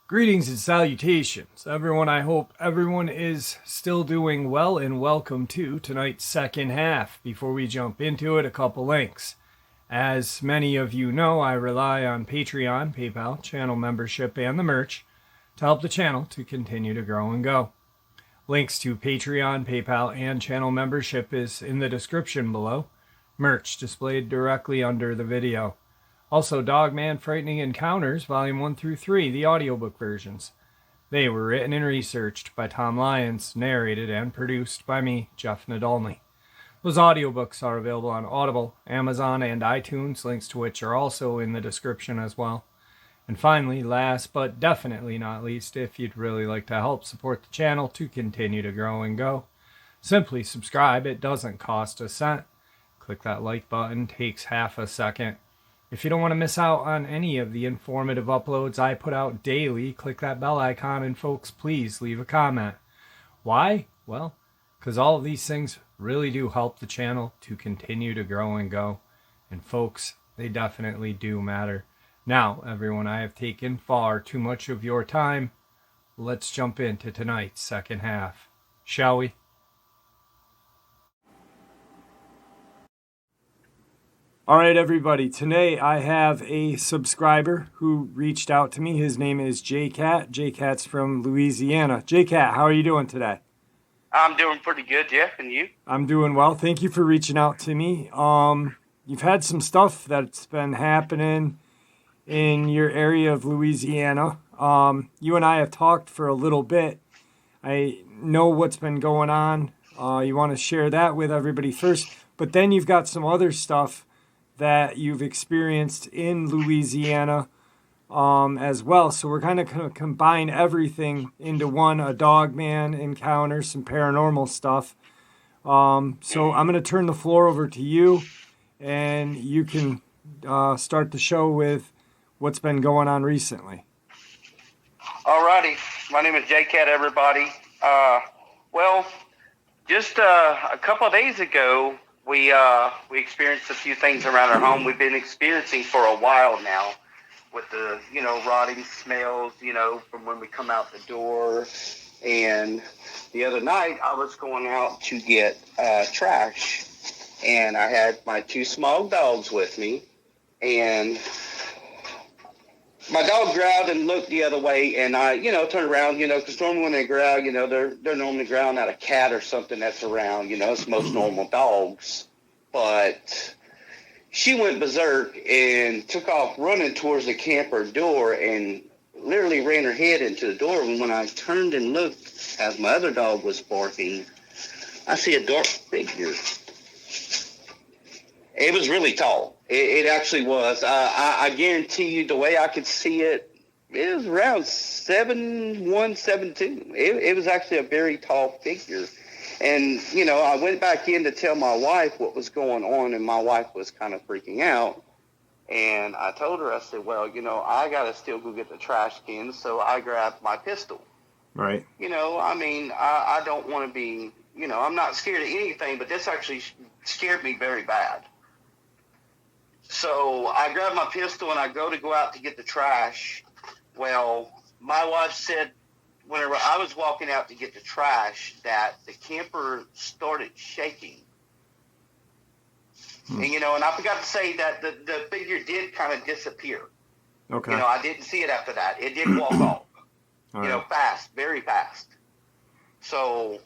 Greetings and salutations, everyone. I hope everyone is still doing well, and welcome to tonight's second half. Before we jump into it, a couple links. As many of you know, I rely on Patreon, PayPal, channel membership, and the merch to help the channel to continue to grow and go. Links to Patreon, PayPal, and channel membership is in the description below. Merch displayed directly under the video. Also, Dogman Frightening Encounters, Volume 1 through 3, the audiobook versions. They were written and researched by Tom Lyons, narrated and produced by me, Jeff Nadolny. Those audiobooks are available on Audible, Amazon, and iTunes, links to which are also in the description as well. And finally, last but definitely not least, if you'd really like to help support the channel to continue to grow and go, simply subscribe. It doesn't cost a cent. Click that like button, takes half a second. If you don't want to miss out on any of the informative uploads I put out daily, click that bell icon, and folks, please leave a comment. Why? Well, because all of these things really do help the channel to continue to grow and go. And folks, they definitely do matter. Now, everyone, I have taken far too much of your time. Let's jump into tonight's second half, shall we? All right, everybody. Today I have a subscriber who reached out to me. His name is J-Cat. J-Cat's from Louisiana. J-Cat, how are you doing today? I'm doing pretty good, Jeff, and you? I'm doing well. Thank you for reaching out to me. You've had some stuff that's been happening in your area of Louisiana. You and I have talked for a little bit. I know what's been going on. You want to share that with everybody first, but then you've got some other stuff that you've experienced in Louisiana as well. So we're kind of going to combine everything into one, a Dogman encounter, some paranormal stuff. So I'm going to turn the floor over to you, and you can start the show with what's been going on recently. Alrighty. My name is J-Cat, everybody. Just a couple of days ago, we experienced a few things around our home we've been experiencing for a while now, with the, rotting smells, from when we come out the door. And the other night, I was going out to get trash, and I had my two small dogs with me, and my dog growled and looked the other way, and I, turned around, because normally when they growl, they're normally growling at a cat or something that's around, it's most normal dogs. But she went berserk and took off running towards the camper door and literally ran her head into the door. And when I turned and looked as my other dog was barking, I see a dark figure. It was really tall. It actually was. I guarantee you, the way I could see it, it was around 7'1", 7'2". It was actually a very tall figure. And, I went back in to tell my wife what was going on, and my wife was kind of freaking out. And I told her, I said, well, I got to still go get the trash can. So I grabbed my pistol. Right. I don't want to be, I'm not scared of anything, but this actually scared me very bad. So I grabbed my pistol and I go out to get the trash. Well, my wife said whenever I was walking out to get the trash that the camper started shaking. And, and I forgot to say that the figure did kind of disappear. Okay. I didn't see it after that. It did walk off, right. Fast, very fast. So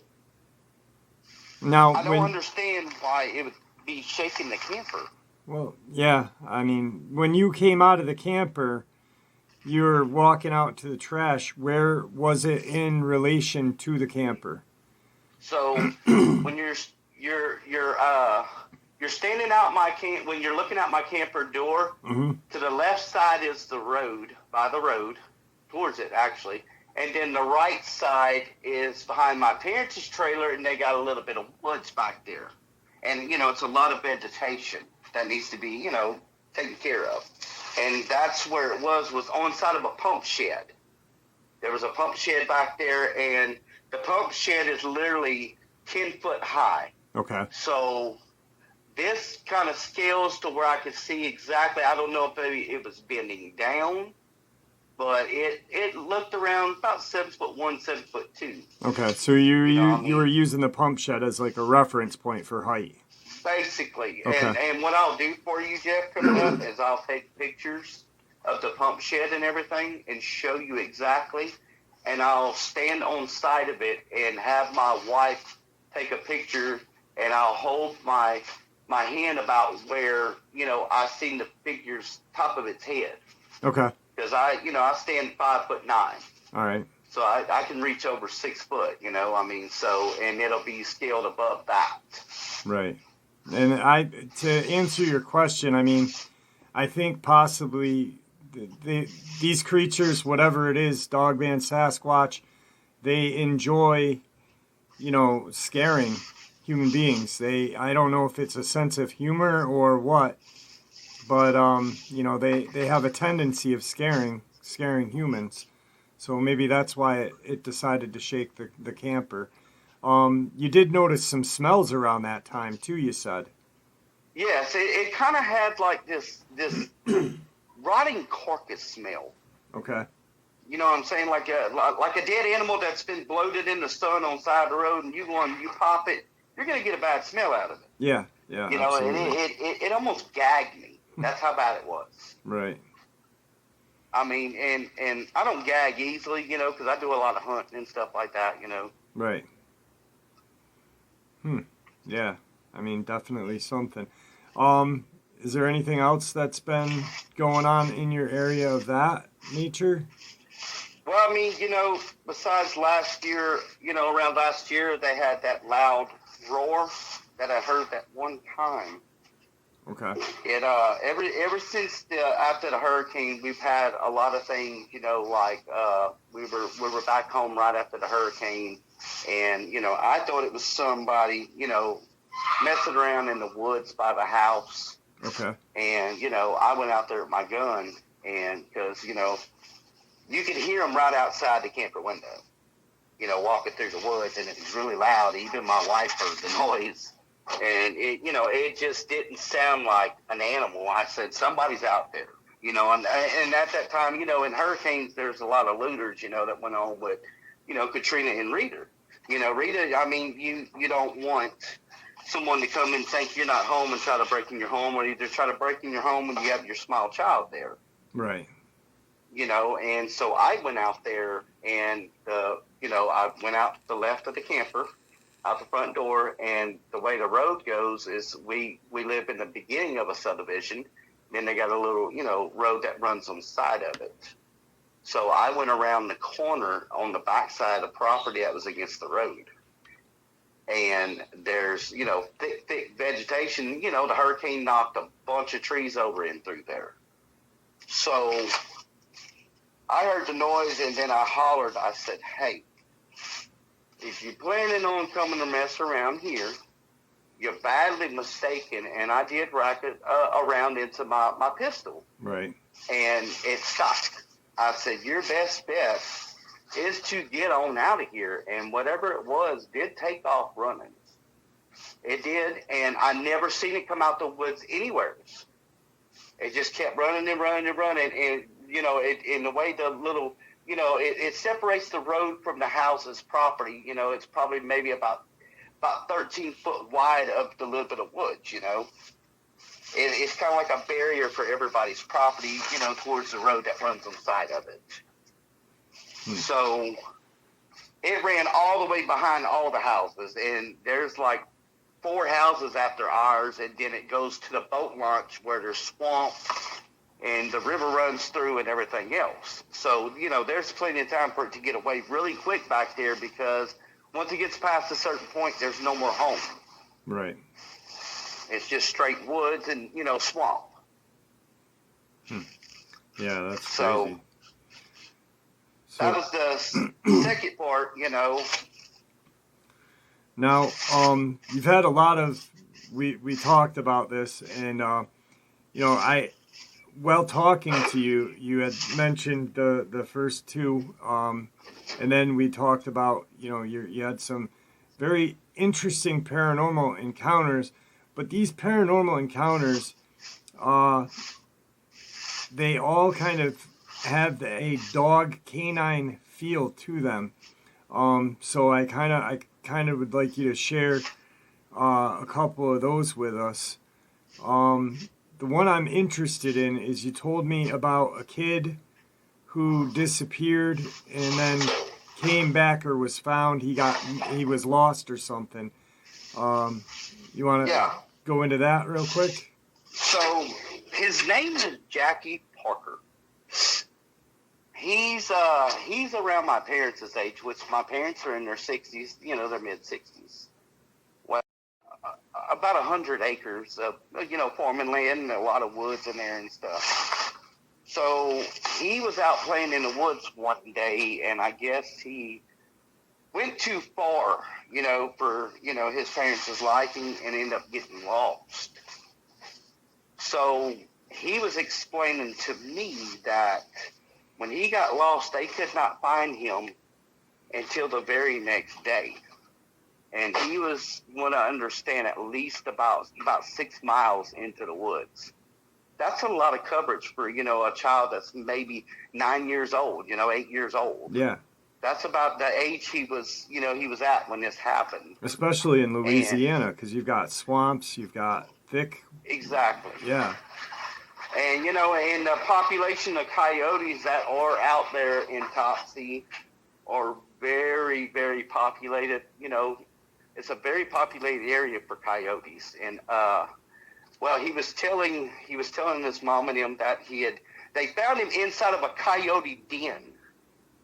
now, I don't understand why it would be shaking the camper. Well, yeah, when you came out of the camper, you were walking out to the trash. Where was it in relation to the camper? So when you're standing out when you're looking out my camper door, mm-hmm. to the left side is the road, by the road, towards it actually, and then the right side is behind my parents' trailer, and they got a little bit of woods back there, and it's a lot of vegetation that needs to be, taken care of. And that's where it was on side of a pump shed. There was a pump shed back there, and the pump shed is literally 10 foot high. Okay. So This kind of scales to where I could see exactly. I don't know if maybe it was bending down, but it looked around about 7'1", 7'2". Okay, so you You know what I you were mean? using the pump shed as like a reference point for height. Basically. Okay. And what I'll do for you, Jeff, coming up is I'll take pictures of the pump shed and everything and show you exactly. And I'll stand on side of it and have my wife take a picture, and I'll hold my hand about where, I seen the figure's top of its head. Okay. Because I stand 5'9". All right. So I can reach over 6 foot, so, and it'll be scaled above that. Right. And to answer your question, I mean, I think possibly these creatures, whatever it is, Dogman, Sasquatch, they enjoy, scaring human beings. I don't know if it's a sense of humor or what, but they have a tendency of scaring humans. So maybe that's why it decided to shake the camper. You did notice some smells around that time too, you said. Yes, it kind of had like this rotting carcass smell. Okay. You know what I'm saying? Like a dead animal that's been bloated in the sun on the side of the road, and you pop it, you're gonna get a bad smell out of it. Yeah, absolutely. And it almost gagged me. That's how bad it was. Right. I mean, and I don't gag easily, because I do a lot of hunting and stuff like that, Right. Yeah. I mean, definitely something. Is there anything else that's been going on in your area of that nature? Well, I mean, besides last year, around last year, they had that loud roar that I heard that one time. Okay. It ever since after the hurricane, we've had a lot of things, like we were back home right after the hurricane, and I thought it was somebody, messing around in the woods by the house. Okay. And I went out there with my gun, and because you could hear them right outside the camper window, walking through the woods, and it was really loud. Even my wife heard the noise. And it just didn't sound like an animal. I said, somebody's out there, and at that time, in hurricanes, there's a lot of looters, that went on with, Katrina and Rita. Rita, I mean, you don't want someone to come and think you're not home and try to break in your home, or either try to break in your home when you have your small child there. Right. And so I went out there, and, I went out to the left of the camper, out the front door, and the way the road goes is we live in the beginning of a subdivision. Then they got a little, road that runs on the side of it. So I went around the corner on the back side of the property that was against the road. And there's, thick vegetation. The hurricane knocked a bunch of trees over in through there. So I heard the noise, and then I hollered. I said, hey, if you're planning on coming to mess around here, you're badly mistaken. And I did rack it around into my pistol. Right. And it stopped. I said, your best bet is to get on out of here. And whatever it was did take off running. It did. And I never seen it come out the woods anywhere. It just kept running and running and running. And, in the way the little... it separates the road from the house's property. It's probably maybe about 13 foot wide of the little bit of woods, It's kind of like a barrier for everybody's property, towards the road that runs on the side of it. So it ran all the way behind all the houses, and there's like 4 houses after ours, and then it goes to the boat launch where there's swamp, and the river runs through and everything else. So, there's plenty of time for it to get away really quick back there, because once it gets past a certain point, there's no more home. Right. It's just straight woods and, swamp. Yeah, that's crazy. So that was the second part, Now, you've had a lot of, we talked about this, and, while talking to you, you had mentioned the first 2, and then we talked about, you had some very interesting paranormal encounters, but these paranormal encounters, they all kind of have a dog canine feel to them. So I kind of would like you to share a couple of those with us. The one I'm interested in is you told me about a kid who disappeared and then came back or was found. He was lost or something. You want to go into that real quick? So his name is Jackie Parker. He's around my parents' age, which my parents are in their 60s, their mid-60s. Well, about 100 acres of, farming land and a lot of woods in there and stuff. So he was out playing in the woods one day, and I guess he went too far, for, his parents' liking and ended up getting lost. So he was explaining to me that when he got lost, they could not find him until the very next day. And he was, what I understand, at least about 6 miles into the woods. That's a lot of coverage for, a child that's maybe 9 years old, 8 years old. Yeah. That's about the age he was at when this happened. Especially in Louisiana, because you've got swamps, you've got thick. Exactly. Yeah. And, and the population of coyotes that are out there in Topsy are very, very populated. It's a very populated area for coyotes. And, he was telling his mom and him that they found him inside of a coyote den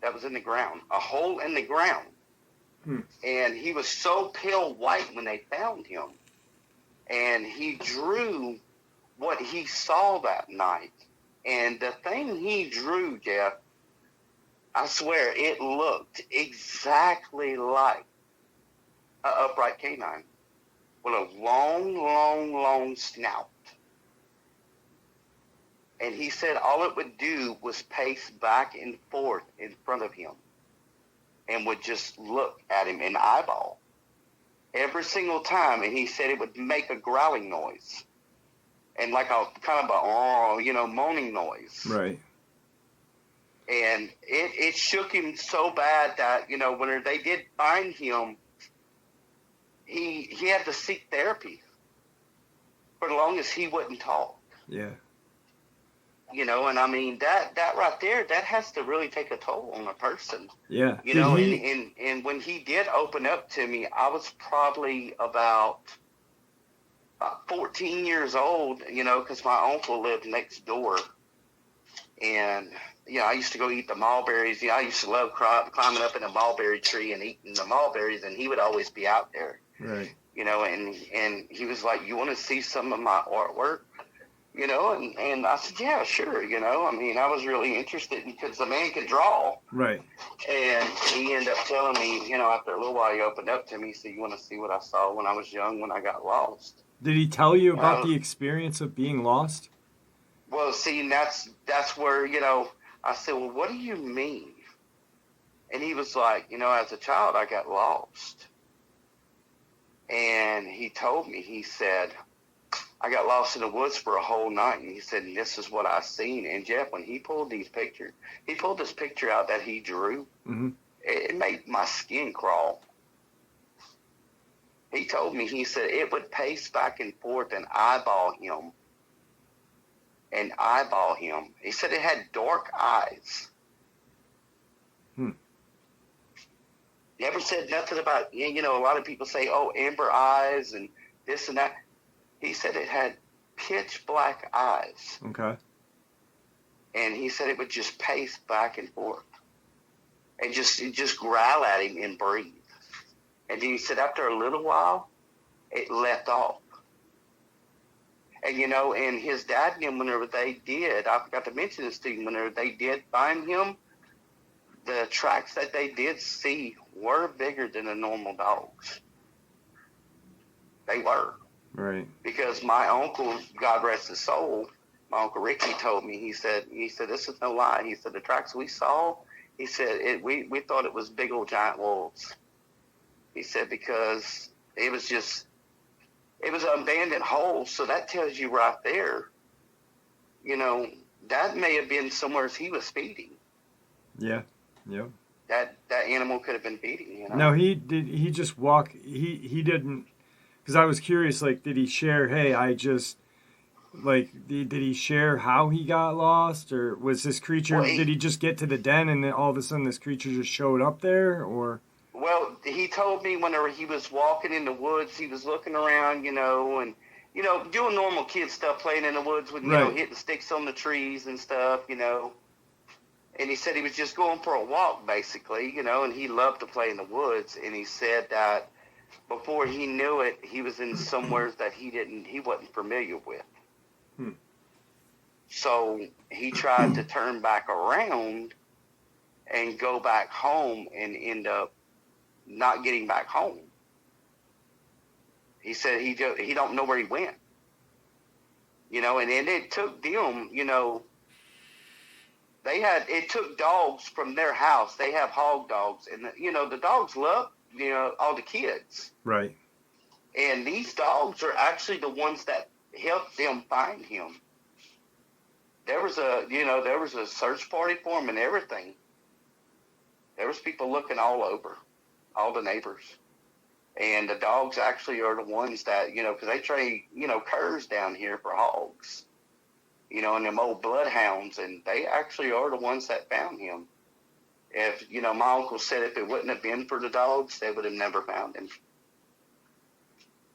that was in the ground, a hole in the ground. And he was so pale white when they found him. And he drew what he saw that night. And the thing he drew, Jeff, I swear, it looked exactly like an upright canine with a long, long, long snout. And he said all it would do was pace back and forth in front of him and would just look at him and eyeball every single time. And he said it would make a growling noise. And like a kind of a, moaning noise. Right. And it shook him so bad that, when they did find him, he had to seek therapy for the longest he wouldn't talk. Yeah. And I mean, that right there, that has to really take a toll on a person. Yeah. And when he did open up to me, I was probably about 14 years old, because my uncle lived next door. And, I used to go eat the mulberries. I used to love climbing up in a mulberry tree and eating the mulberries, and he would always be out there. Right. And he was like, "You want to see some of my artwork?" And I said, "Yeah, sure." I mean, I was really interested because the man could draw. Right. And he ended up telling me, after a little while, he opened up to me, he said, "You want to see what I saw when I was young, when I got lost?" Did he tell you about the experience of being lost? Well, see, that's where, I said, "Well, what do you mean?" And he was like, "As a child, I got lost." And he told me, he said, "I got lost in the woods for a whole night." And he said, "This is what I seen." And Jeff, when he pulled this picture out that he drew, it made my skin crawl. He told me, he said it would pace back and forth and eyeball him. He said it had dark eyes. Never said nothing about, a lot of people say, "Oh, amber eyes and this and that." He said it had pitch black eyes. Okay. And he said it would just pace back and forth and just growl at him and breathe. And then he said after a little while, it left off. And, and his dad and him, whenever they did, I forgot to mention this to you, whenever they did find him, the tracks that they did see were bigger than the normal dogs. They were. Right. Because my uncle, God rest his soul, my Uncle Ricky told me, he said, "This is no lie." He said, "The tracks we saw," he said, we thought it was big old giant wolves. He said, because it was just, It was an abandoned hole, so that tells you right there, you know, that may have been somewhere he was feeding. Yeah. Yep. That animal could have been feeding, you know. Now he just walk, he didn't, because I was curious, like, did he share, hey, I just, like, did he share how he got lost, or was this creature, Well, did he just get to the den and then all of a sudden this creature just showed up there, or? Well, he told me whenever he was walking in the woods, he was looking around, you know, and, you know, doing normal kid stuff, playing in the woods with, you know, hitting sticks on the trees and stuff, you know. And he said he was just going for a walk, basically, you know, and he loved to play in the woods. And he said that before he knew it, he was in somewhere that he wasn't familiar with. So he tried to turn back around and go back home and end up not getting back home. He said he don't know where he went. You know, and it took them, you know, it took dogs from their house. They have hog dogs, and you know, the dogs love, you know, all the kids. Right. And these dogs are actually the ones that helped them find him. There was a search party for him and everything. There was people looking all over, all the neighbors. And the dogs actually are the ones that, you know, because they trade, you know, curs down here for hogs. You know, and them old bloodhounds, and they actually are the ones that found him. If, you know, my uncle said if it wouldn't have been for the dogs, they would have never found him.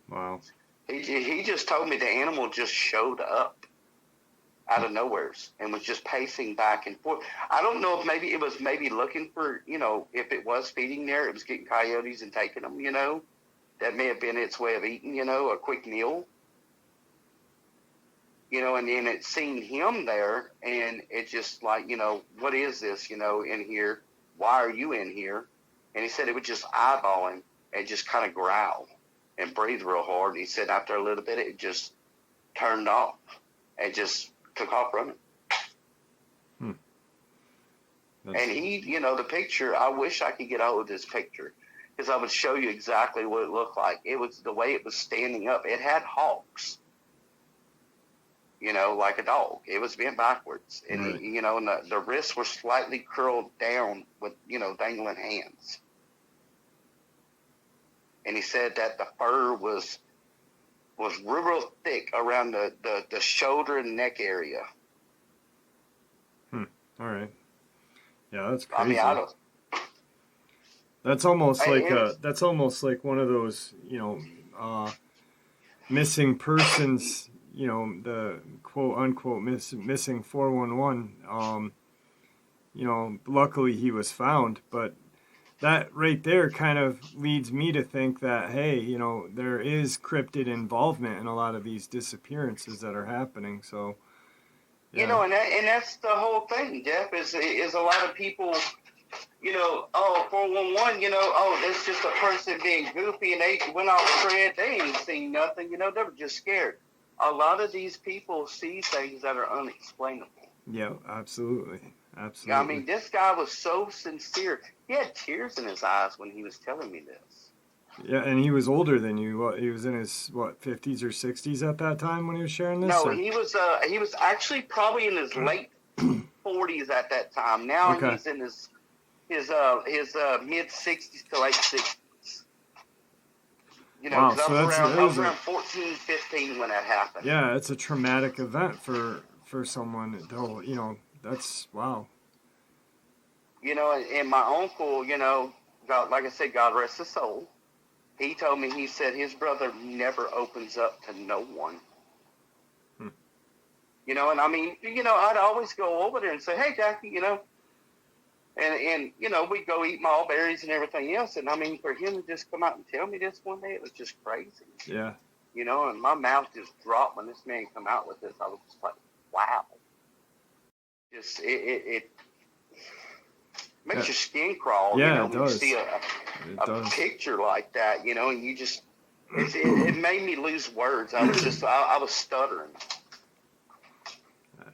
Wow. He just told me the animal just showed up out of nowhere and was just pacing back and forth. I don't know if maybe it was looking for, you know, if it was feeding there, it was getting coyotes and taking them, you know. That may have been its way of eating, you know, a quick meal. You know, and then it seen him there, and it just like, you know, what is this, you know, in here? Why are you in here? And he said it would just eyeball him and just kind of growl and breathe real hard. And he said after a little bit, it just turned off and just took off running. And he, you know, the picture, I wish I could get out of this picture because I would show you exactly what it looked like. It was the way it was standing up. It had hawks. You know, like a dog. It was bent backwards. And, right. You know, and the wrists were slightly curled down with, you know, dangling hands. And he said that the fur was real thick around the shoulder and neck area. All right. Yeah, that's crazy. I mean, that's almost like one of those, you know, missing persons, you know, the quote unquote missing 411. You know, luckily he was found, but that right there kind of leads me to think that, hey, you know, there is cryptid involvement in a lot of these disappearances that are happening. So, yeah. You know, and that's the whole thing, Jeff, is a lot of people, you know, 411, you know, that's just a person being goofy, and they went off the tread, they ain't seen nothing, you know, they were just scared. A lot of these people see things that are unexplainable. Yeah, absolutely. Absolutely. I mean, this guy was so sincere. He had tears in his eyes when he was telling me this. Yeah, and he was older than you. What, he was in his 50s or 60s at that time when he was sharing this? No, or? he was actually probably in his late 40s at that time. Now okay. He's in his mid 60s to late 60s. You know, wow, so I was around 14, 15 when that happened. Yeah, it's a traumatic event for someone. Though, you know, that's wow. You know, and my uncle, you know, God, like I said, God rest his soul. He told me, he said his brother never opens up to no one. You know, and I mean, you know, I'd always go over there and say, hey, Jackie, you know, and you know, we'd go eat mulberries and everything else. And I mean, for him to just come out and tell me this one day, it was just crazy. Yeah. You know, and my mouth just dropped when this man come out with this. I was just like, wow. Just, it makes your skin crawl, yeah, you know, it when does. you see a picture like that, you know, and you just, it made me lose words. I was just, I was stuttering.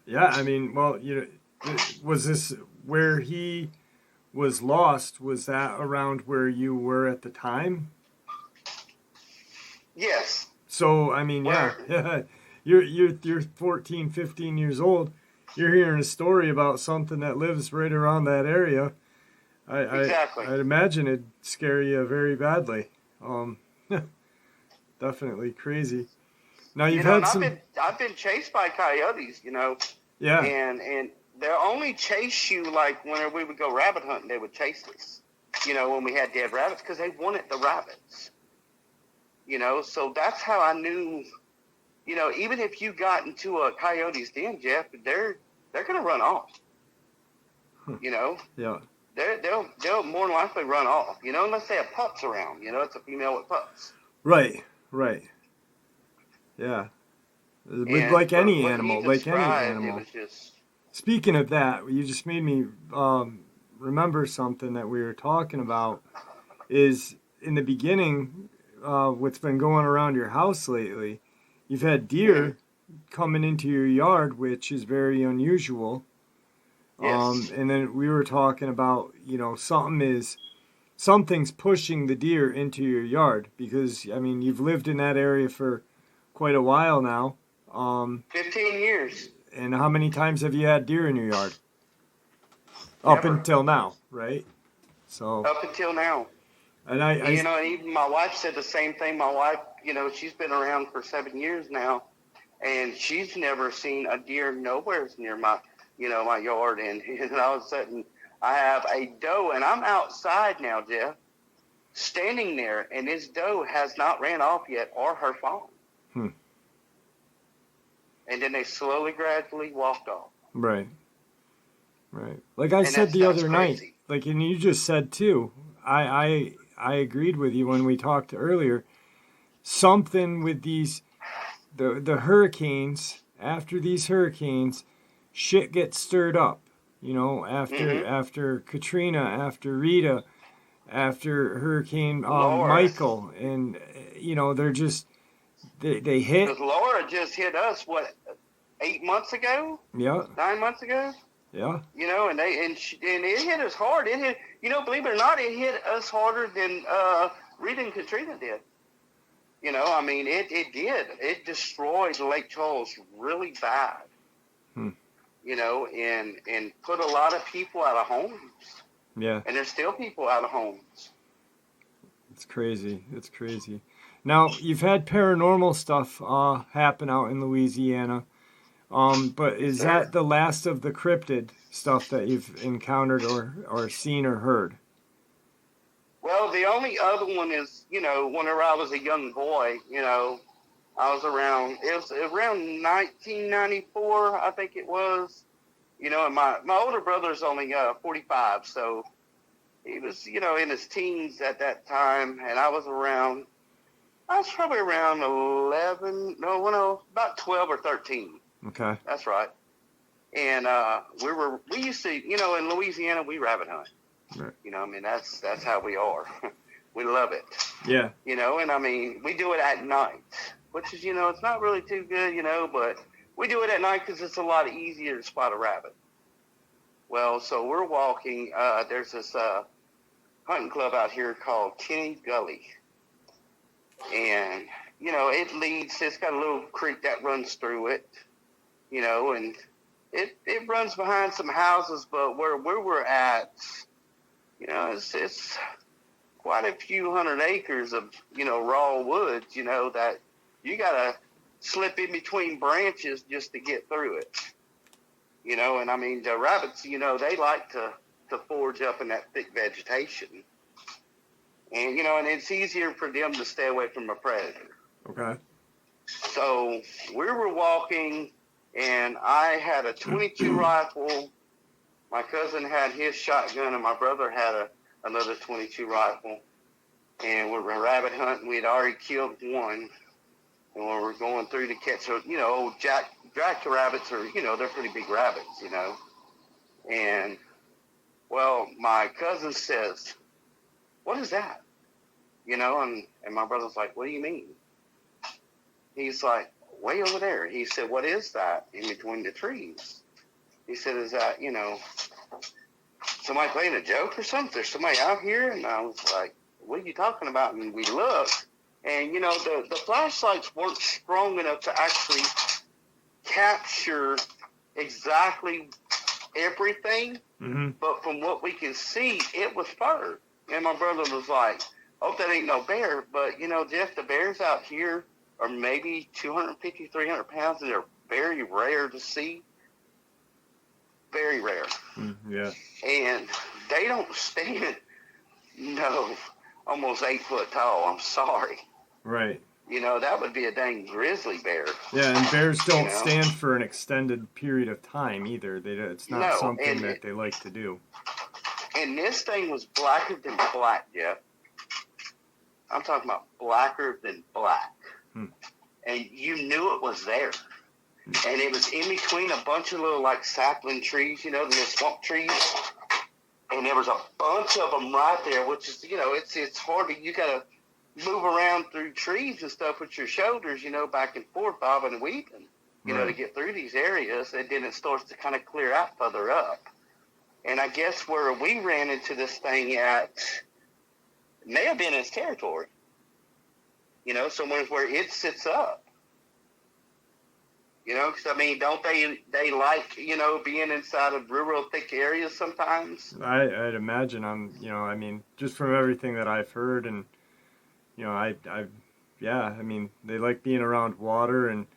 Yeah, I mean, well, you know, was this where he was lost? Was that around where you were at the time? Yes. So, I mean, yeah, Where yeah. You're 14, 15 years old. You're hearing a story about something that lives right around that area. exactly. I'd imagine it'd scare you very badly. Um, definitely crazy. Now you've And had some, I've been chased by coyotes, yeah, and they only chase you like whenever we would go rabbit hunting, they would chase us. When we had dead rabbits because they wanted the rabbits. So that's how I knew. Even if you got into a coyote's den, Jeff, they're gonna run off. You know, yeah, they'll more than likely run off. Unless they have pups around. It's a female with pups. right, right, yeah. With And like for any what he animal, like any described, it animal. was just Speaking of that, you just made me remember something that we were talking about. Is in the beginning, what's been going around your house lately? You've had mm, deer coming into your yard, which is very unusual. yes. And then we were talking about, something's pushing the deer into your yard because I mean you've lived in that area for quite a while now. 15 years. And how many times have you had deer in your yard? Up Never. until now, right? So, Up until now. and And even my wife said the same thing. My wife, she's been around for 7 years now, and she's never seen a deer nowhere near my yard. And all of a sudden, I have a doe, and I'm outside now, Jeff, standing there, and this doe has not ran off yet or her fawn. hmm, And then they slowly, gradually walked off. right, right. Like I And said the that's other night, crazy. like and you just said too. I agreed with you when we talked earlier. Something with the hurricanes, after these hurricanes, shit gets stirred up. After Mm-hmm. after Katrina, after Rita, after Hurricane Laura. Michael, and they're just they hit. Because Laura just hit us, 8 months ago? Yeah, 9 months ago? yeah, And it hit us hard. It hit, believe it or not, it hit us harder than Rita and Katrina did. I mean, it did. It destroyed Lake Charles really bad. hmm. And put a lot of people out of homes. Yeah. And there's still people out of homes. It's crazy. It's crazy. Now you've had paranormal stuff happen out in Louisiana. But Yes, is sir. that the last of the cryptid stuff that you've encountered or seen or heard? Well, the only other one is, whenever I was a young boy, I was it was around 1994, I think it was. And my older brother's only 45, so he was, in his teens at that time, and I was probably around 11, no, about 12 or 13. Okay. That's right. And we used to, in Louisiana, we rabbit hunt. Right. I mean, that's how we are. We love it. Yeah. And I mean, we do it at night, which is, it's not really too good, but we do it at night because it's a lot easier to spot a rabbit. Well, so we're walking. There's this hunting club out here called Kenny Gully. And, it's got a little creek that runs through it, and it runs behind some houses, but where we're at, it's quite a few hundred acres of, raw woods, that you got to slip in between branches just to get through it. And I mean, the rabbits, they like to forage up in that thick vegetation. And, and it's easier for them to stay away from a predator. Okay. So we were walking, and I had a 22 rifle. My cousin had his shotgun, and my brother had another 22 rifle. And we were rabbit hunting. We had already killed one. And we were going through to catch, old jack rabbits are, they're pretty big rabbits, And, well, my cousin says, "What is that?" And my brother's like, "What do you mean?" He's like, "Way over there." He said, "What is that in between the trees?" He said, "Is that, somebody playing a joke or something? There's somebody out here?" And I was like, "What are you talking about?" And we looked, And, you know, the flashlights weren't strong enough to actually capture exactly everything. Mm-hmm. But from what we can see, it was fur. And my brother was like, "Oh, that ain't no bear." But, you know, Jeff, the bears out here are maybe 250, 300 pounds, and they're very rare to see. Very rare. Yeah. And they don't stand, no, almost 8 foot tall. I'm sorry. Right. You know, that would be a dang grizzly bear. Yeah, and bears don't You know? stand for an extended period of time either. It's not No, something that they like to do. And this thing was blacker than black, Jeff. I'm talking about blacker than black. And you knew it was there. And it was in between a bunch of little, like, sapling trees, you know, the little swamp trees. And there was a bunch of them right there, which is, you know, it's hard to, you got to move around through trees and stuff with your shoulders, you know, back and forth, bobbing and weaving, you know, to get through these areas. And then it starts to kind of clear out further up. And I guess where we ran into this thing at may have been its territory. You know, somewhere where it sits up. You know, because, I mean, don't they like, you know, being inside of real thick areas sometimes? I'd imagine. I mean, just from everything that I've heard, and, you know, I mean, they like being around water and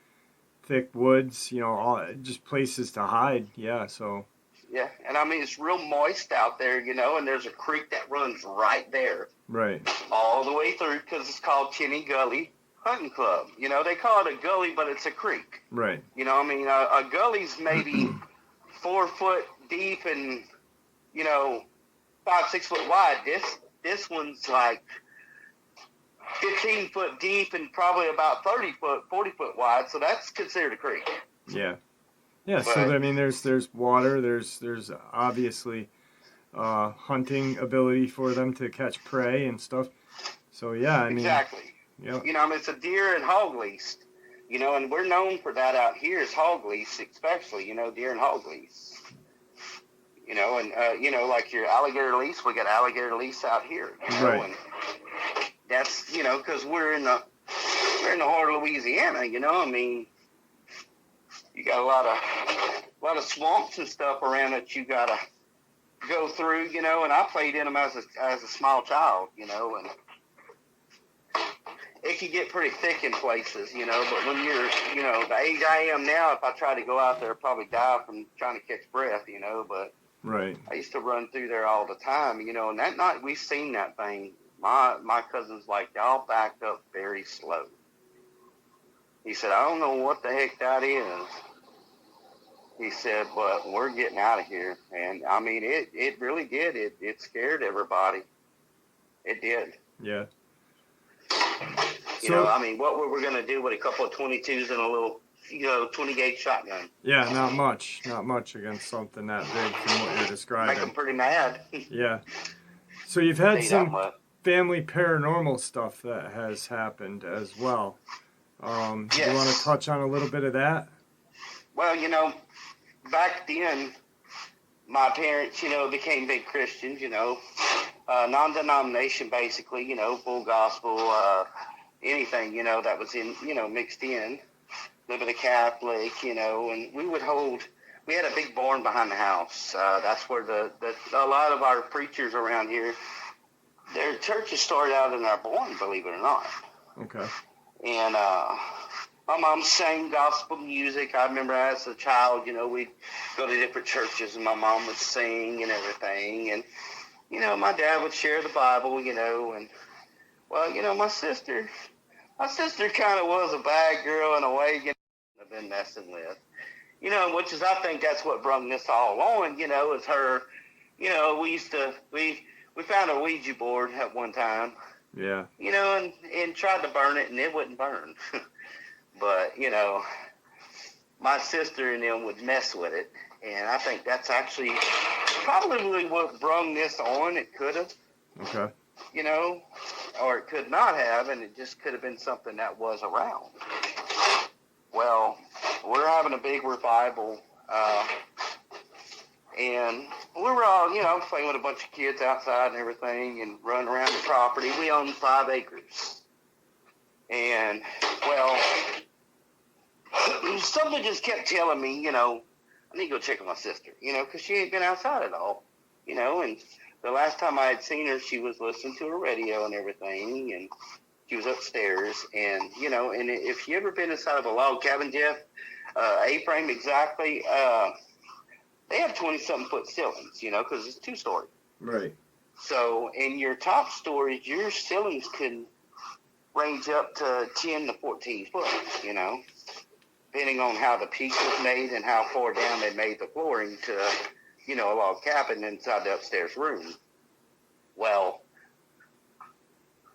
thick woods, you know, just places to hide. Yeah, so. Yeah, and I mean, it's real moist out there, you know, and there's a creek that runs right there. Right. All the way through, because it's called Cheney Gully Hunting Club. You know, they call it a gully, but it's a creek. Right. You know, I mean, a gully's maybe 4 foot deep and, you know, 5-6 foot wide. This one's like 15 foot deep and probably about 40 foot wide. So that's considered a creek. Yeah. Yeah, so I mean, there's water, there's obviously hunting ability for them to catch prey and stuff. So yeah, I mean, exactly. Yeah. You know, I mean, it's a deer and hog lease. You know, and we're known for that out here is hog lease, especially. You know, deer and hog lease. You know, and you know, like your alligator lease, we got alligator lease out here. You know, right. And that's, you know, because we're in the heart of Louisiana. You know, I mean. You got a lot of swamps and stuff around that you gotta go through, you know. And I played in them as a small child, you know, and it can get pretty thick in places, you know. But when you're, you know, the age I am now, if I try to go out there, I'd probably die from trying to catch breath, you know. But right. I used to run through there all the time, you know. And that night we seen that thing. My cousin's like, y'all backed up very slow. He said, I don't know what the heck that is. He said, but we're getting out of here. And, I mean, it really did. It scared everybody. It did. Yeah. You know, I mean, what were we going to do with a couple of 22s and a little, you know, 20-gauge shotgun? Yeah, not much. Not much against something that big from what you're describing. Make them pretty mad. Yeah. So you've had some family paranormal stuff that has happened as well. Yes. You want to touch on a little bit of that? Well, you know, back then, my parents, you know, became big Christians, you know, non-denomination basically, you know, full gospel, anything, you know, that was in, you know, mixed in, a little bit of Catholic, you know, and we had a big barn behind the house. That's where a lot of our preachers around here, their churches started out in our barn, believe it or not. Okay. And my mom sang gospel music. I remember as a child, you know, we'd go to different churches and my mom would sing and everything. And, you know, my dad would share the Bible, you know. And, well, you know, my sister kind of was a bad girl in a way, you know, I've been messing with. You know, which is, I think that's what brought this all on, you know, is her, you know, we found a Ouija board at one time. Yeah. You know, and tried to burn it, and it wouldn't burn. But, you know, my sister and them would mess with it. And I think that's actually probably what brung this on. It could have. Okay. You know, or it could not have, and it just could have been something that was around. Well, we're having a big revival. And we were all, you know, playing with a bunch of kids outside and everything and running around the property. We own 5 acres. And, well, something just kept telling me, I need to go check on my sister, because she ain't been outside at all, and the last time I had seen her, she was listening to her radio and everything, and she was upstairs, and, and if you ever been inside of a log cabin, Jeff, A-frame exactly, they have 20-something foot ceilings, because it's 2-story. Right. So in your top stories, your ceilings can range up to 10 to 14 foot, depending on how the peak was made and how far down they made the flooring to, a log cabin inside the upstairs room. Well,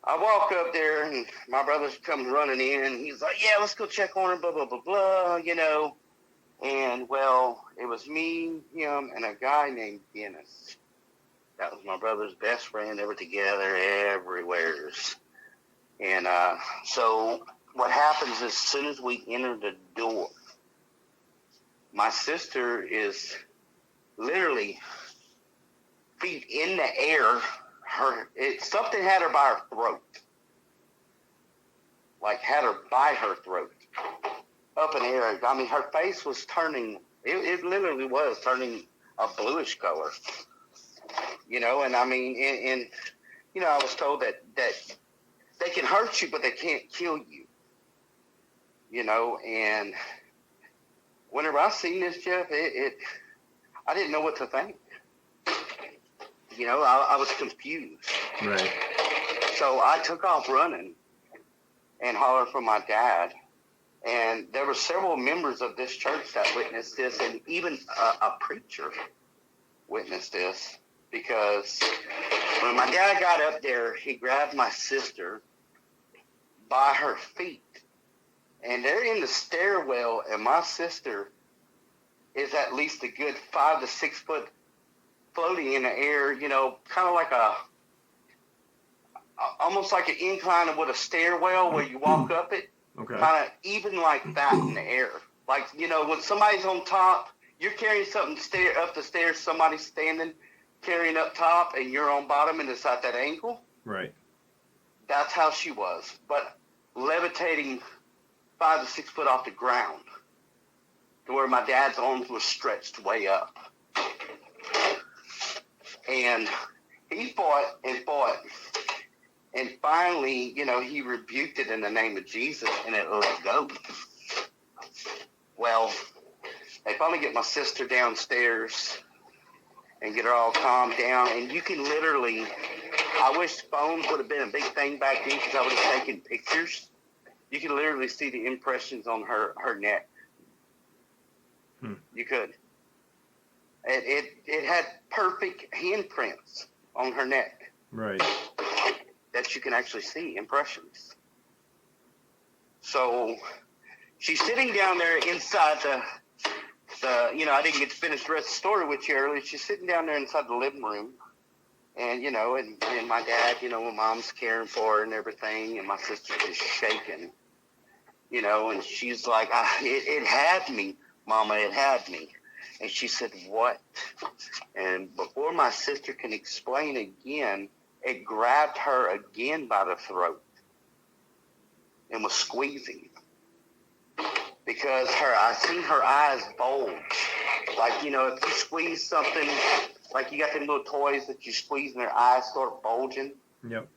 I walk up there, and my brother comes running in, and he's like, yeah, let's go check on her, blah, blah, blah, blah, And, well, it was me, him, and a guy named Dennis. That was my brother's best friend. They were together everywhere. And so what happens is, as soon as we enter the door, my sister is literally feet in the air. Something had her by her throat. Like, had her by her throat. Up in the air. I mean, her face was turning, it literally was turning a bluish color. And I mean, and I was told that they can hurt you, but they can't kill you. And whenever I seen this, Jeff, I didn't know what to think. I was confused. Right. So I took off running and hollered for my dad. And there were several members of this church that witnessed this, and even a preacher witnessed this, because when my dad got up there, he grabbed my sister by her feet, and they're in the stairwell, and my sister is at least a good 5 to 6 foot floating in the air, kind of like almost like an incline with a stairwell where you walk up it. Okay. Kind of even like that in the air. Like, when somebody's on top, you're carrying something up the stairs, somebody's standing carrying up top, and you're on bottom, and it's at that angle. Right. That's how she was. But levitating 5 to 6 foot off the ground to where my dad's arms were stretched way up. And he fought and fought. And finally, he rebuked it in the name of Jesus, and it let go. Well, they finally get my sister downstairs and get her all calmed down. And you can literally, I wish phones would have been a big thing back then, because I would have taken pictures. You can literally see the impressions on her neck. You could. It had perfect handprints on her neck. Right. That you can actually see impressions. So she's sitting down there inside the I didn't get to finish the rest of the story with you earlier. She's sitting down there inside the living room, and and my dad, my mom's caring for her and everything, and my sister's just shaking, and she's like, it had me, Mama, it had me. And she said, what? And before my sister can explain again, it grabbed her again by the throat and was squeezing, because I seen her eyes bulge. Like, if you squeeze something, like you got them little toys that you squeeze and their eyes start bulging. Yep.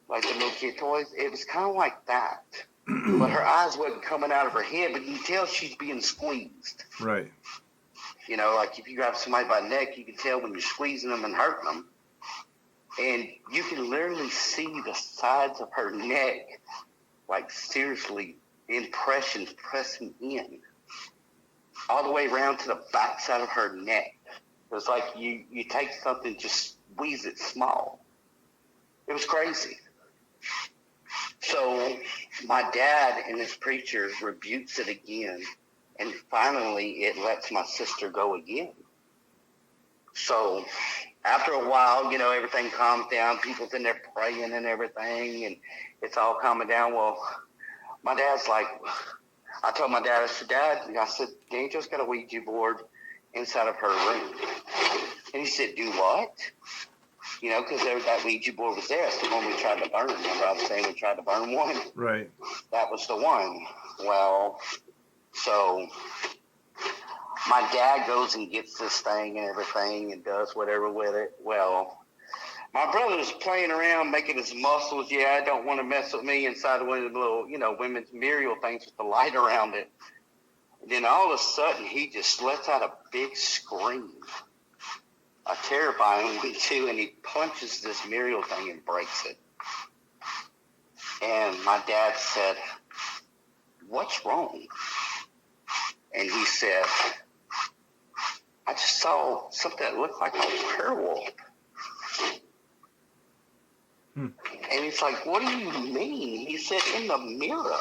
Like the little kid toys. It was kind of like that. But her eyes wasn't coming out of her head, but you can tell she's being squeezed. Right. Like if you grab somebody by the neck, you can tell when you're squeezing them and hurting them. And you can literally see the sides of her neck, like seriously, impressions pressing in, all the way around to the back side of her neck. It was like you take something, just squeeze it small. It was crazy. So my dad and his preacher rebukes it again, and finally it lets my sister go again. So after a while, everything calms down. People's in there praying and everything, and it's all calming down. Well, my dad's like, I told my dad, I said, Dad, I said, the angel's got a Ouija board inside of her room. And he said, do what? because that Ouija board was there. It's the one we tried to burn. Remember I was saying we tried to burn one? Right. That was the one. Well, so my dad goes and gets this thing and everything and does whatever with it. Well, my brother's playing around, making his muscles. Yeah, I don't want to mess with me inside one of the little, women's Muriel things with the light around it. And then all of a sudden, he just lets out a big scream, a terrifying one too, and he punches this Muriel thing and breaks it. And my dad said, "What's wrong?" And he said, "I just saw something that looked like a werewolf." And he's like, "What do you mean?" He said, "In the mirror."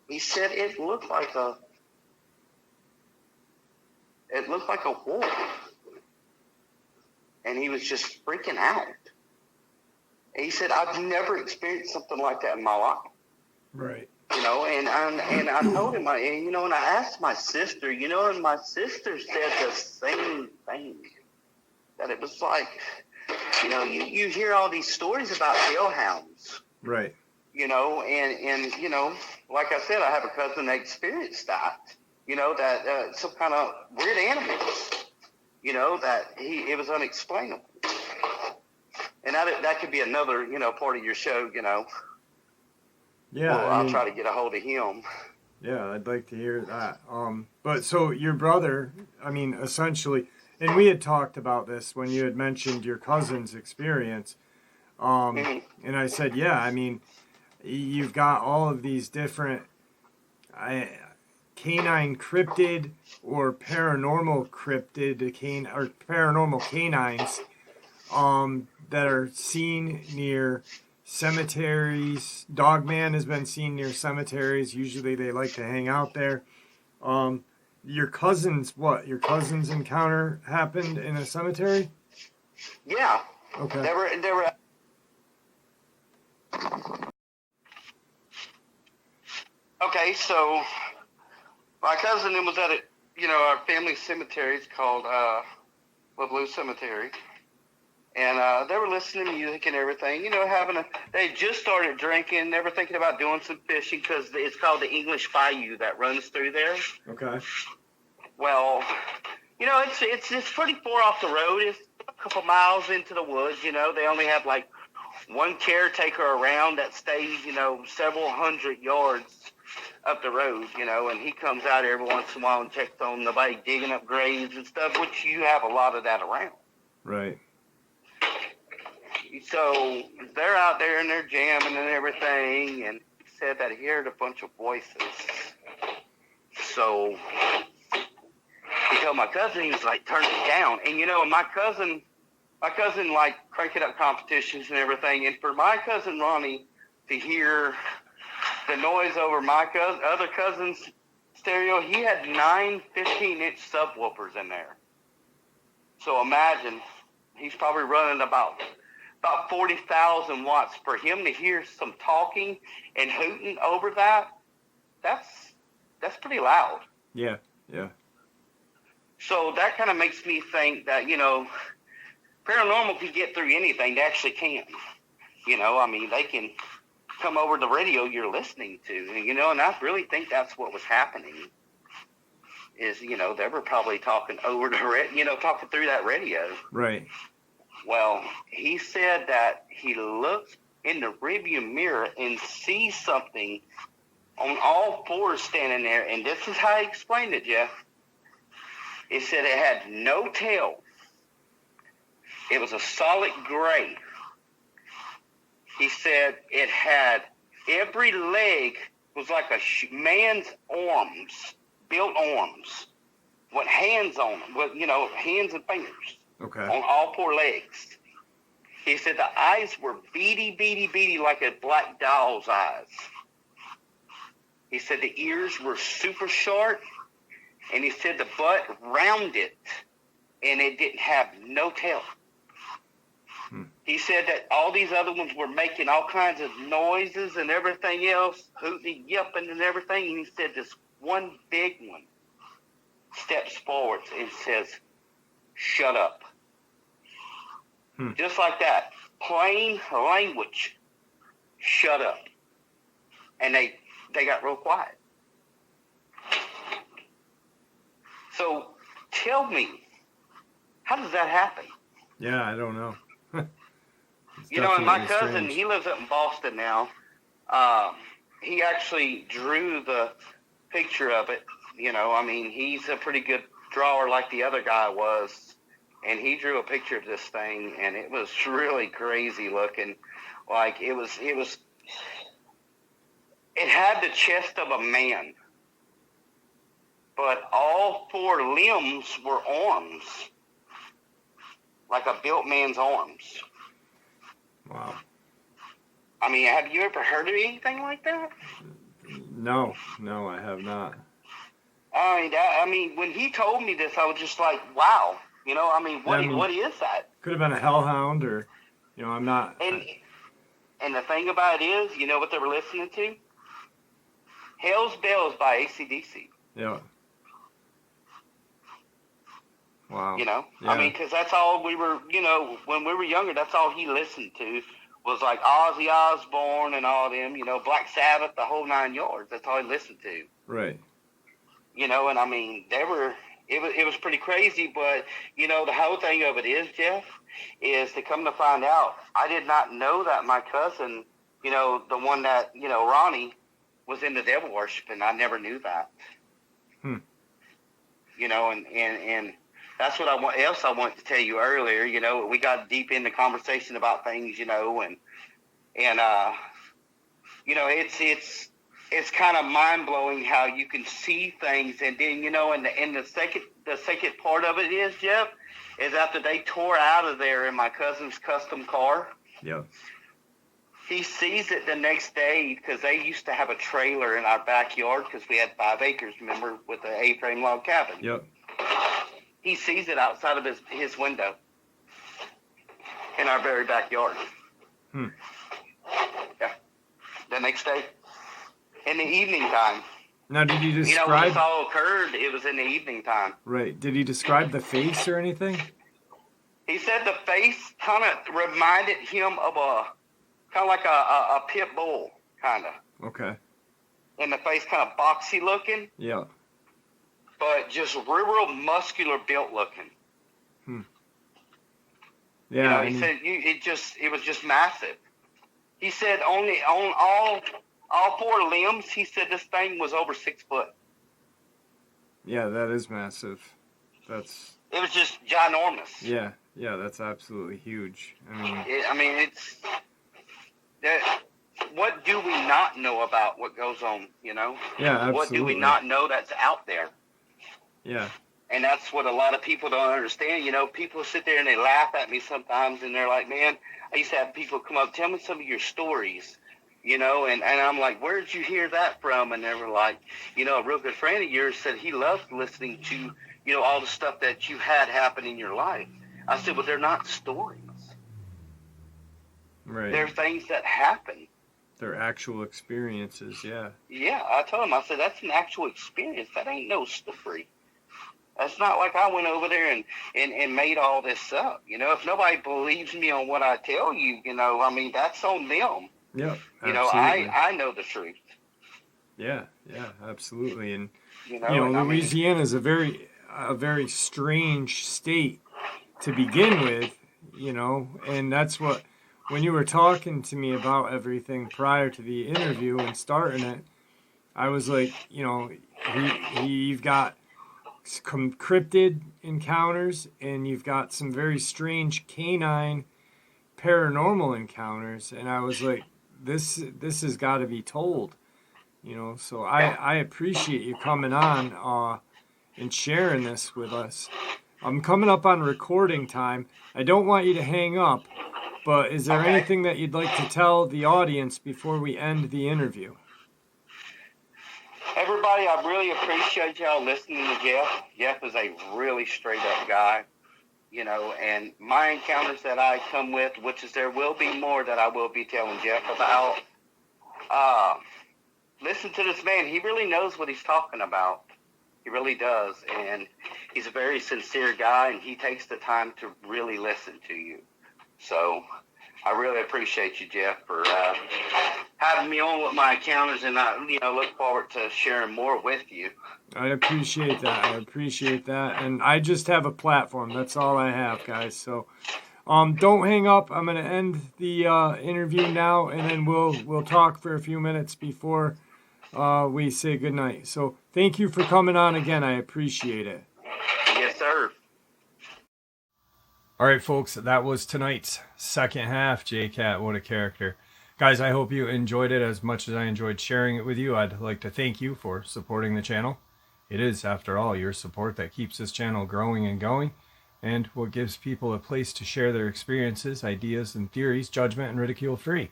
He said it looked like a wolf. And he was just freaking out. And he said, "I've never experienced something like that in my life." Right. And I told him, and I asked my sister, and my sister said the same thing. That it was like, you hear all these stories about hellhounds. Right. And like I said, I have a cousin that experienced that, that some kind of weird animals, that it was unexplainable. And that could be another, part of your show, Yeah, well, I'll try to get a hold of him. Yeah, I'd like to hear that. But so your brother, essentially, and we had talked about this when you had mentioned your cousin's experience. And I said, yeah, you've got all of these different canine cryptid or paranormal cryptid, or paranormal canines that are seen near cemeteries. Dogman has been seen near cemeteries. Usually they like to hang out there. Your cousin's encounter happened in a cemetery? Yeah. Okay. They were Okay, so my cousin was at our family cemetery. It's called Blue Cemetery. And they were listening to music and everything, they just started drinking. They were thinking about doing some fishing because it's called the English Bayou that runs through there. Okay. Well, it's pretty far off the road. It's a couple miles into the woods, They only have like one caretaker around that stays, several hundred yards up the road, and he comes out every once in a while and checks on nobody digging up graves and stuff, which you have a lot of that around. Right. So they're out there and they're jamming and everything, and he said that he heard a bunch of voices. So he told my cousin, he was like, "Turn it down." And my cousin like cranking up competitions and everything, and for my cousin Ronnie to hear the noise over my other cousin's stereo, he had 9 15-inch subwoofers in there. So imagine, he's probably running about 40,000 watts. For him to hear some talking and hooting over that's pretty loud. Yeah. So that kind of makes me think that, paranormal can get through anything. They actually can. They can come over the radio you're listening to, and I really think that's what was happening. Is, they were probably talking over talking through that radio. Right. Well, he said that he looks in the rearview mirror and sees something on all fours standing there, and this is how he explained it, Jeff. He said it had no tail. It was a solid gray. He said it had every leg was like a man's arms, built arms, with hands on them, with hands and fingers. Okay. On all 4 legs. He said the eyes were beady like a black doll's eyes. He said the ears were super sharp, and he said the butt rounded, and it didn't have no tail. He said that all these other ones were making all kinds of noises and everything else, hooting, yelping and everything, and he said this one big one steps forward and says, "Shut up." Just like that. Plain language. Shut up. And they got real quiet. So tell me, how does that happen? Yeah, I don't know. You know, and my cousin, strange. he lives up in Boston now. He actually drew the picture of it. You know, I mean, he's a pretty good drawer like the other guy was. And he drew a picture of this thing, and it was really crazy looking. Like, it had the chest of a man. But all 4 limbs were arms. Like a built man's arms. Wow. I mean, have you ever heard of anything like that? No, I have not. I mean, when he told me this, I was just like, wow. You know, I mean, what is that? Could have been a hellhound, or, you know, I'm not. And the thing about it is, you know what they were listening to? Hell's Bells by AC/DC. Yeah. Wow. You know, yeah. I mean, because that's all we were, you know, when we were younger, that's all he listened to was like Ozzy Osbourne and all them, you know, Black Sabbath, the whole 9 yards. That's all he listened to. Right. You know, and I mean, it was pretty crazy, but, you know, the whole thing of it is, Jeff, is to come to find out, I did not know that my cousin, you know, the one that, you know, Ronnie, was into devil worship, and I never knew that. You know, and that's what I wanted to tell you earlier. You know, we got deep into conversation about things, you know, and you know, it's kind of mind blowing how you can see things, and then, you know, and the second part of it is, Jeff, is after they tore out of there in my cousin's custom car. Yeah. He sees it the next day because they used to have a trailer in our backyard because we had 5 acres, remember, with the A-frame log cabin. Yep. He sees it outside of his window in our very backyard. Yeah. The next day, in the evening time. Now, did he describe? You know, when this all occurred, it was in the evening time. Right. Did he describe the face or anything? He said the face kind of reminded him of like a pit bull, kind of. Okay. And the face kind of boxy looking. Yeah. But just real muscular built looking. Yeah. You know, he said it was just massive. He said on all 4 limbs, he said this thing was over 6 foot. Yeah, that is massive. It was just ginormous. Yeah, that's absolutely huge. What do we not know about what goes on, you know? Yeah, absolutely. What do we not know that's out there? Yeah. And that's what a lot of people don't understand. You know, people sit there and they laugh at me sometimes, and they're like, man, I used to have people come up, tell me some of your stories, you know, and I'm like, where did you hear that from? And they were like, you know, a real good friend of yours said he loved listening to, you know, all the stuff that you had happen in your life. I said, well, they're not stories. Right. They're things that happen. They're actual experiences, yeah. Yeah, I told him, I said, that's an actual experience. That ain't no story. That's not like I went over there and made all this up. You know, if nobody believes me on what I tell you, you know, I mean, that's on them. Yeah, you know, I know the truth. Yeah, absolutely. And, you know, Louisiana is a very strange state to begin with, you know, and that's what, when you were talking to me about everything prior to the interview and starting it, I was like, you know, you've got some cryptid encounters, and you've got some very strange canine paranormal encounters, and I was like, this has got to be told, you know. So I appreciate you coming on and sharing this with us. I'm coming up on recording time. I don't want you to hang up, but is there anything that you'd like to tell the audience before we end the interview? Everybody, I really appreciate y'all listening to Jeff. Jeff is a really straight-up guy, you know, and my encounters that I come with, which is there will be more that I will be telling Jeff about. Listen to this man. He really knows what he's talking about. He really does, and he's a very sincere guy, and he takes the time to really listen to you. So I really appreciate you, Jeff, for having me on with my encounters, and I, look forward to sharing more with you. I appreciate that. And I just have a platform. That's all I have, guys. So, don't hang up. I'm gonna end the interview now, and then we'll talk for a few minutes before we say goodnight. So, thank you for coming on again. I appreciate it. Yes, sir. All right, folks, that was tonight's second half. J-Cat, what a character. Guys, I hope you enjoyed it as much as I enjoyed sharing it with you. I'd like to thank you for supporting the channel. It is, after all, your support that keeps this channel growing and going, and what gives people a place to share their experiences, ideas, and theories, judgment and ridicule free.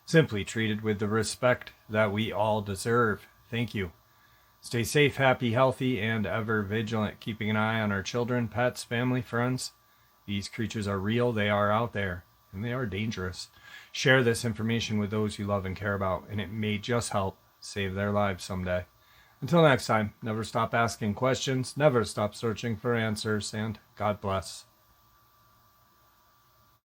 Simply treated with the respect that we all deserve. Thank you. Stay safe, happy, healthy, and ever vigilant, keeping an eye on our children, pets, family, friends. These creatures are real, they are out there, and they are dangerous. Share this information with those you love and care about, and it may just help save their lives someday. Until next time, never stop asking questions, never stop searching for answers, and God bless.